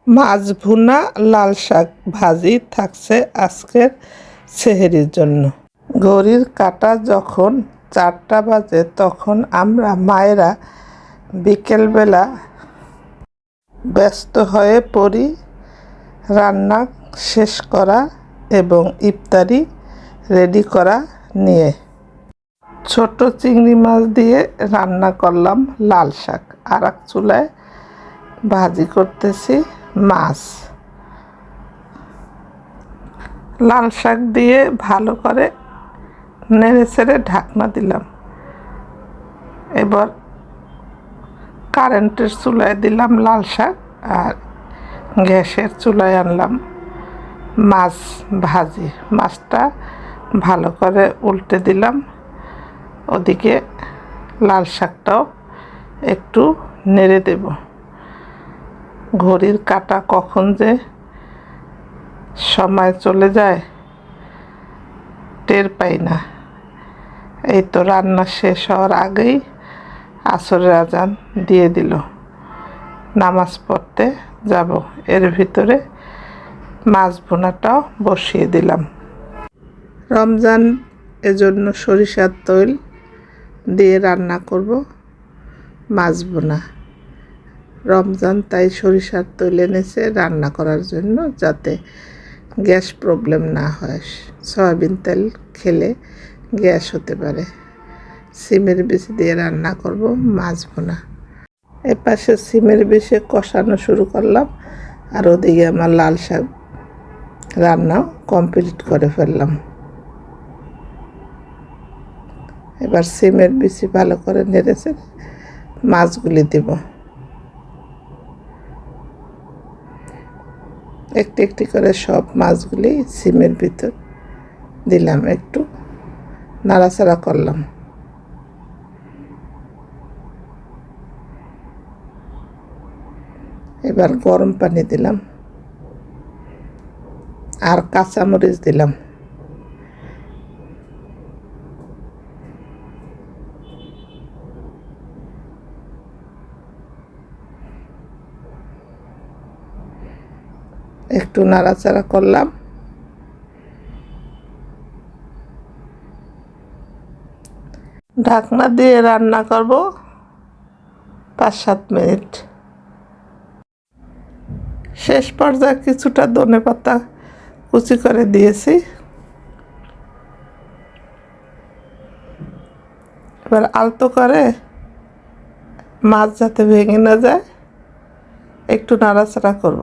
মাছ ভুনা, লাল শাক ভাজি থাকছে আজকের সেহরির জন্য। ঘড়ির কাঁটা যখন 4টা বাজে তখন আমরা মায়েরা বিকেলবেলা ব্যস্ত হয়ে পড়ি রান্না শেষ করা এবং ইফতারি রেডি করা নিয়ে। ছোট চিংড়ি মাছ দিয়ে রান্না করলাম লাল শাক, আর এক চুলায় ভাজি করতেছি মাছ। লাল শাক দিয়ে ভালো করে নেড়ে চেড়ে ঢাকনা দিলাম। এবার কারেন্টের চুলায় দিলাম লাল শাক, আর গ্যাসের চুলায় আনলাম মাছ ভাজি। মাছটা ভালো করে উল্টে দিলাম, ওদিকে লাল শাকটাও একটু নেড়ে দেব। ঘড়ির কাঁটা কখন যে সময় চলে যায় টের পাই না। এই তো রান্না শেষ হওয়ার আগেই আসরের আজান দিয়ে দিল, নামাজ পড়তে যাব। এর ভিতরে মাছ ভুনাটাও বসিয়ে দিলাম। রমজান এজন্য সরিষার তেল দিয়ে রান্না করব মাছ ভুনা। রমজান তাই সরিষার তেল এনেছে রান্না করার জন্য, যাতে গ্যাস প্রবলেম না হয়। সয়াবিন তেল খেলে গ্যাস হতে পারে। সিমের বিচি দিয়ে রান্না করব মাছ ভুনা। এপাশে সিমের বিচি কষানো শুরু করলাম, আর ওদিকে আমার লাল শাক রান্নাও কমপ্লিট করে ফেললাম। এবার সিমের বিচি ভালো করে নেড়েছে মাছগুলি দেব। একটি একটি করে সব মাছগুলি সিমের ভিতর দিলাম, একটু নাড়াচাড়া করলাম। এবার গরম পানি দিলাম আর কাঁচামরিচ দিলাম। একটু নাড়াচাড়া করলাম। ঢাকনা দিয়ে রান্না করব 5-7 মিনিট। শেষ পর্যায়ে কিছুটা ধনেপাতা কুচি করে দিয়েছি। এবার আলতো করে মাছ যাতে ভেঙে না যায় একটু নাড়াচাড়া করব।